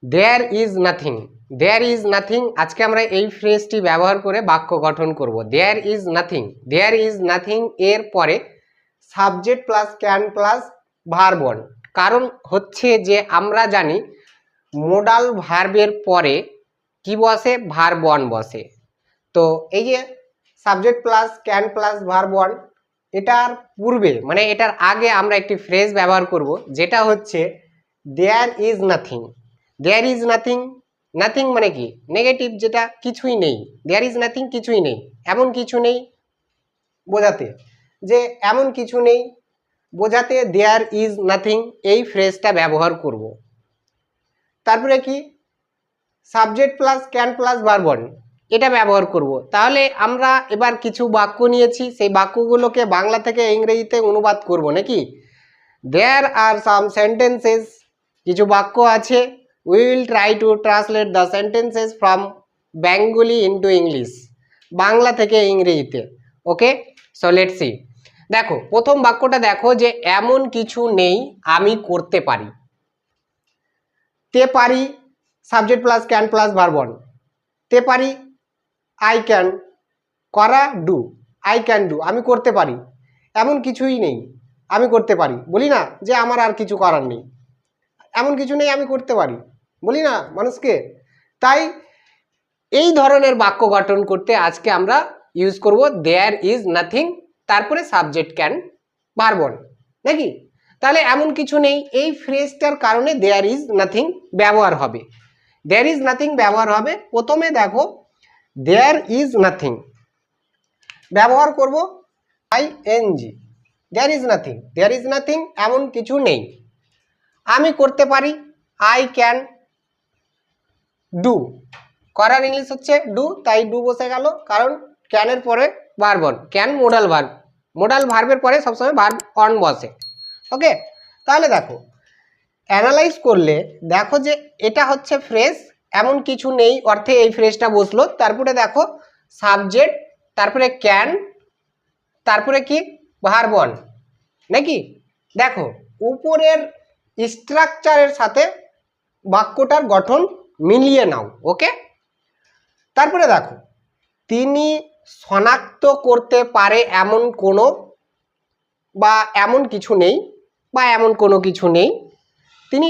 There is nothing. There is nothing, আজকে আমরা এই ফ্রেজটি ব্যবহার করে বাক্য গঠন করব। There is nothing, there is nothing এর পরে subject plus can plus verb one. কারণ হচ্ছে যে আমরা জানি মোডাল ভার্বের পরে কি বসে, ভার্ব ওয়ান বসে। তো এই যে subject plus can plus verb one, এটার পূর্বে মানে এটার আগে আমরা একটি ফ্রেজ ব্যবহার করব, যেটা হচ্ছে there is nothing. There is nothing, nothing মানে কি, নেগেটিভ, যেটা কিছুই নেই। দেয়ার ইজ নাথিং, কিছুই নেই, এমন কিছু নেই বোঝাতে, যে এমন কিছু নেই বোঝাতে দেয়ার ইজ নাথিং এই ফ্রেজটা ব্যবহার করব। তারপরে কি subject plus can plus verb one, এটা ব্যবহার করব। তাহলে আমরা এবার কিছু বাক্য নিয়েছি, সেই বাক্যগুলোকে বাংলা থেকে ইংরেজিতে অনুবাদ করব নাকি। দেয়ার আর সাম সেন্টেন্সেস, কিছু বাক্য আছে, we will try to translate the sentences from Bengali into English, Bangla থেকে ইংরেজিতে। ওকে, সো লেটস সি। দেখো প্রথম বাক্যটা দেখো, যে এমন কিছু নেই আমি করতে পারি। তে পারি subject plus can plus verb one, তে পারি আই ক্যান, করা ডু, আই ক্যান ডু, আমি করতে পারি। এমন কিছুই নেই আমি করতে পারি, বলি না যে আমার আর কিছু করার নেই, এমন কিছু নেই আমি করতে পারি, বলি না মানুষকে। তাই এই ধরনের বাক্য গঠন করতে আজকে আমরা ইউজ করব দেয়ার ইজ নাথিং, তারপরে সাবজেক্ট ক্যান ভার্ব ওয়ান নাকি। তাহলে এমন কিছু নেই এই ফ্রেজটার কারণে দেয়ার ইজ নাথিং ব্যবহার হবে। দেয়ার ইজ নাথিং ব্যবহার হবে। প্রথমে দেখো দেয়ার ইজ নাথিং ব্যবহার করব ING. There is nothing, there is nothing, এমন কিছু নেই। আমি করতে পারি আই ক্যান ডু, করার ইংলিশ হচ্ছে ডু, তাই ডু বসে গেল, কারণ ক্যানের পরে verb one, can modal verb, modal ভার্বের পরে সবসময় ভার্ব অন বসে। ওকে, তাহলে দেখো অ্যানালাইজ করলে দেখো যে এটা হচ্ছে ফ্রেজ এমন কিছু নেই অর্থে এই ফ্রেজটা বসলো। তারপরে দেখো সাবজেক্ট, তারপরে ক্যান, তারপরে কি ভার্ব অন নাকি। দেখো উপরের স্ট্রাকচারের সাথে বাক্যটার গঠন মিলিয়ে নাও। ওকে, তারপরে দেখো তিনি শনাক্ত করতে পারে এমন কোনো বা এমন কিছু নেই, বা এমন কোনো কিছু নেই। তিনি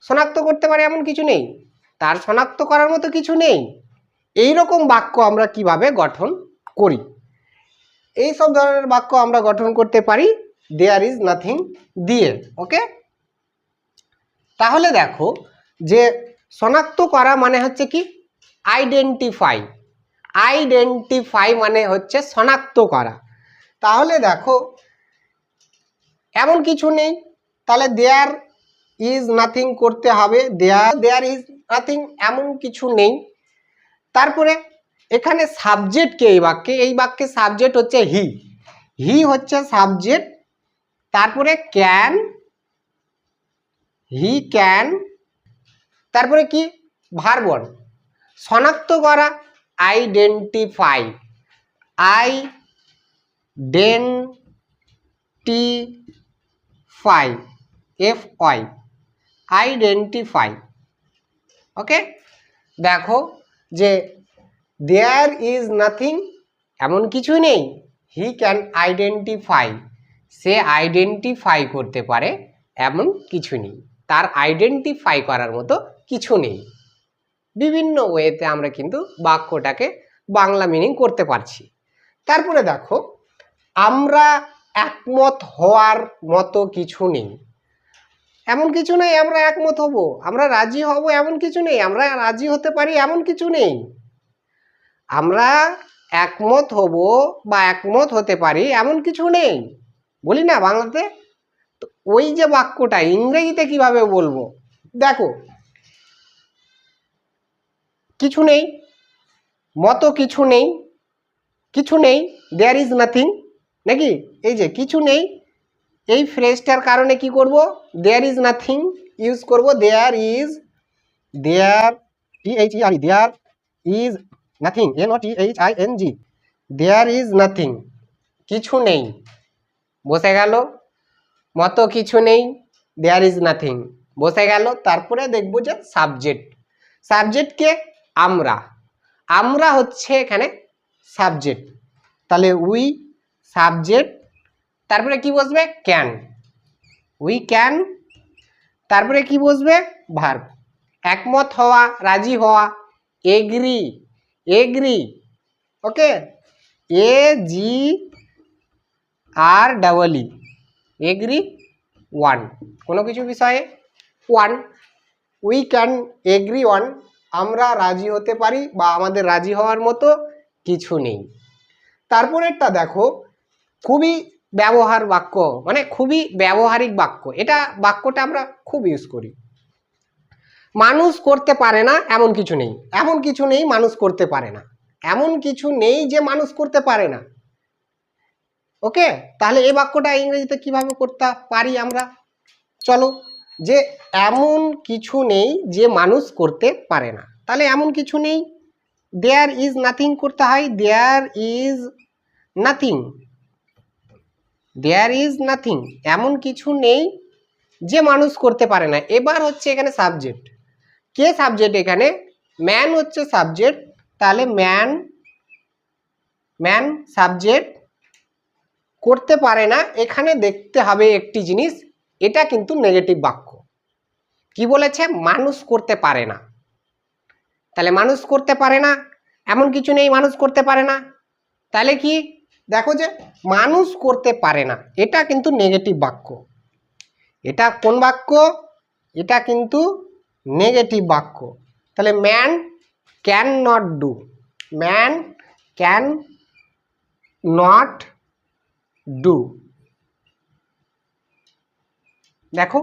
শনাক্ত করতে পারে এমন কিছু নেই, তার শনাক্ত করার মতো কিছু নেই। এই রকম বাক্য আমরা কিভাবে গঠন করি, এই সব ধরনের বাক্য আমরা গঠন করতে পারি দেয়ার ইজ নাথিং দিয়ে। ওকে, তাহলে দেখো যে শনাক্ত করা মানে হচ্ছে কি আইডেন্টিফাই, আইডেন্টিফাই মানে হচ্ছে শনাক্ত করা। তাহলে দেখো এমন কিছু নেই, তাহলে দেয়ার ইজ নাথিং করতে হবে, দেয়ার ইজ নাথিং, এমন কিছু নেই। তারপরে এখানে সাবজেক্ট কে, এই বাক্যে সাবজেক্ট হচ্ছে হি, হি হচ্ছে সাবজেক্ট। তারপরে ক্যান, হি ক্যান, তারপরে কি ভার্ব ওয়ান, শনাক্ত করা identify, identify, F Y, identify. Okay, দেখো যে দেয়ার ইজ নাথিং এমন কিছু নেই, হি ক্যান আইডেন্টিফাই, সে আইডেন্টিফাই করতে পারে এমন কিছু নেই, তার আইডেন্টিফাই করার মতো কিছু নেই। বিভিন্ন ওয়েতে আমরা কিন্তু বাক্যটাকে বাংলা মিনিং করতে পারছি। তারপরে দেখো আমরা একমত হওয়ার মতো কিছু নেই, এমন কিছু নেই আমরা একমত হব, আমরা রাজি হব এমন কিছু নেই, আমরা রাজি হতে পারি এমন কিছু নেই। আমরা একমত হব বা একমত হতে পারি এমন কিছু নেই, বলি না বাংলাতে। তো ওই যে বাক্যটা ইংরেজিতে কিভাবে বলবো, দেখো কিছু নেই, মতো কিছু নেই, কিছু নেই, দেয়ার ইজ নাথিং নাকি। এই যে কিছু নেই এই ফ্রেজটার কারণে কি করব, দেয়ার ইজ নাথিং ইউজ করব। There is, there THERE, there is nothing, NOTHING, there is nothing, কিছু নেই বসে গেল, মতো কিছু নেই, দেয়ার ইজ নাথিং বসে গেল। তারপরে দেখবো যে সাবজেক্ট, সাবজেক্টকে আমরা, আমরা হচ্ছে এখানে সাবজেক্ট, তাহলে উই সাবজেক্ট, তারপরে কি বসবে ক্যান, উই ক্যান, তারপরে কি বসবে ভার্ব, একমত হওয়া, রাজি হওয়া, agree, agree, okay, A G R double E, agree, on, কোনো কিছু বিষয়ে on, we can agree on, আমরা রাজি হতে পারি বা আমাদের রাজি হওয়ার মতো কিছু নেই। তারপরেরটা দেখো, খুবই ব্যবহার বাক্য, মানে খুবই ব্যবহারিক বাক্য, এটা বাক্যটা আমরা খুব ইউজ করি। মানুষ করতে পারে না এমন কিছু নেই, এমন কিছু নেই মানুষ করতে পারে না, এমন কিছু নেই যে মানুষ করতে পারে না। ওকে, তাহলে এই বাক্যটা ইংরেজিতে কিভাবে করতে পারি আমরা, চলো, যে এমন কিছু নেই যে মানুষ করতে পারে না, তাহলে এমন কিছু নেই, দেয়ার ইজ নাথিং করতে হয়, there is nothing, there is nothing, এমন কিছু নেই যে মানুষ করতে পারে না। এবার হচ্ছে এখানে সাবজেক্ট, কে সাবজেক্ট, এখানে ম্যান হচ্ছে সাবজেক্ট, তাহলে ম্যান, ম্যান সাবজেক্ট, করতে পারে না, এখানে দেখতে হবে একটি জিনিস, এটা কিন্তু নেগেটিভ বাক্য। কি বলেছে, মানুষ করতে পারে না, তাহলে মানুষ করতে পারে না, এমন কিছু নেই মানুষ করতে পারে না, তাহলে কি দেখো যে মানুষ করতে পারে না, এটা কিন্তু নেগেটিভ বাক্য। এটা কোন বাক্য, এটা কিন্তু নেগেটিভ বাক্য। তাহলে man can not do, man can not do, দেখো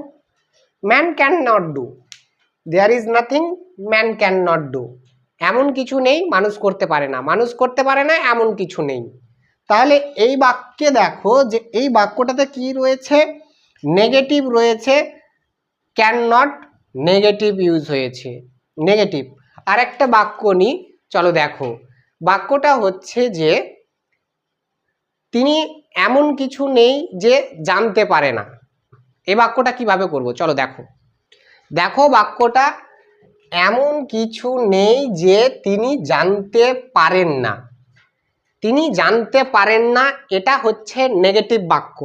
man can not do, there is nothing man can not do, এমন কিছু নেই মানুষ করতে পারে না, মানুষ করতে পারে না এমন কিছু নেই। তাহলে এই বাক্যে দেখো যে এই বাক্যটাতে কি রয়েছে, নেগেটিভ রয়েছে, ক্যান নট নেগেটিভ ইউজ হয়েছে, নেগেটিভ। আর একটা বাক্য নিই, চলো দেখো, বাক্যটা হচ্ছে যে তিনি এমন কিছু নেই যে জানতে পারে না, এই বাক্যটা কিভাবে করব, চলো দেখো, দেখো বাক্যটা এমন কিছু নেই যে তিনি জানতে পারেন না, তিনি জানতে পারেন না, এটা হচ্ছে নেগেটিভ বাক্য।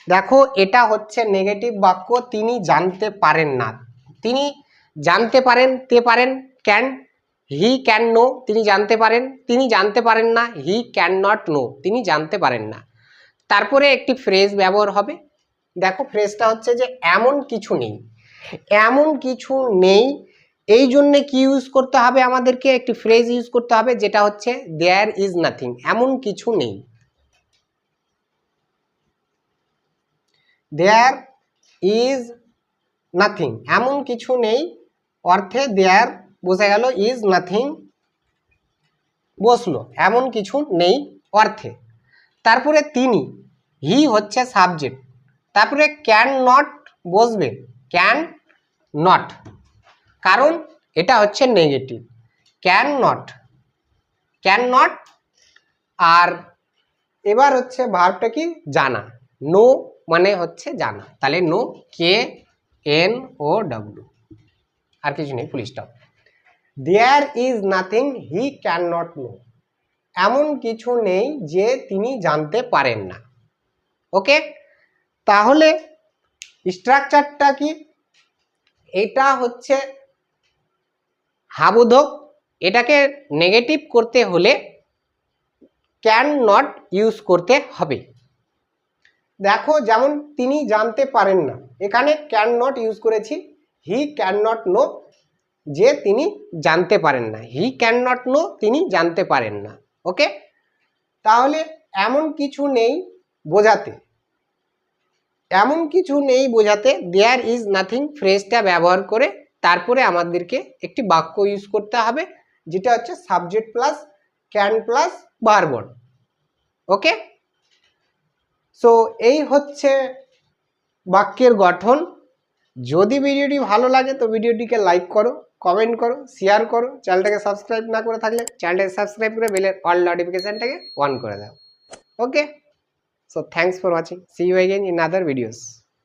দেখো এটা হচ্ছে নেগেটিভ বাক্য, তিনি জানতে পারেন না, তিনি জানতে পারেন, তে পারেন, ক্যান, হি ক্যান নো, তিনি জানতে পারেন, তিনি জানতে পারেন না, হি ক্যান নট নো, তিনি জানতে পারেন না। তারপরে একটি ফ্রেজ ব্যবহার হবে, দেখো ফ্রেজটা হচ্ছে যে এমন কিছু নেই, এমন কিছু নেই, এই জন্য কি ইউজ করতে হবে, আমাদেরকে একটি ফ্রেজ ইউজ করতে হবে, যেটা হচ্ছে দেয়ার ইজ নাথিং, এমন কিছু নেই, দেয়ার ইজ নাথিং, এমন কিছু নেই, অর্থে দেয়ার বোঝা গেল, ইজ নাথিং বসলো, এমন কিছু নেই অর্থে। তারপরে তিনি, হি হচ্ছে সাবজেক্ট, তারপরে ক্যান নট বসবে, ক্যান নট, কারণ এটা হচ্ছে negative, can not, can not. আর এবার হচ্ছে ভার্বটা কি, জানা, নো মানে হচ্ছে জানা, তাহলে know, K N O W, আর কিছু নেই, full stop. There is nothing he can not know, এমন কিছু নেই যে তিনি জানতে পারেন না। ওকে, তাহলে স্ট্রাকচারটা কি, এটা হচ্ছে হাবোধক, এটাকে নেগেটিভ করতে হলে ক্যান নট ইউজ করতে হবে। দেখো যেমন তিনি জানতে পারেন না, এখানে ক্যান নট ইউজ করেছি, হি ক্যান নট নো, যে তিনি জানতে পারেন না, হি ক্যান নট নো, তিনি জানতে পারেন না। ওকে, তাহলে এমন কিছু নেই বোঝাতে, এমন কিছু নেই বোঝাতে দেয়ার ইজ নাথিং ফ্রেজটা ব্যবহার করে তারপরে আমাদেরকে একটি বাক্য ইউজ করতে হবে, যেটা হচ্ছে subject plus can plus verb. Okay, so এই হচ্ছে বাক্যের গঠন। যদি ভিডিওটি ভালো লাগে তো ভিডিওটিকে লাইক করো, কমেন্ট করো, শেয়ার করো, চ্যানেলটাকে সাবস্ক্রাইব না করে থাকলে চ্যানেলটাকে সাবস্ক্রাইব করে বেলের অল নোটিফিকেশনটাকে অন করে দাও। ওকে, so thanks for watching, see you again in other videos.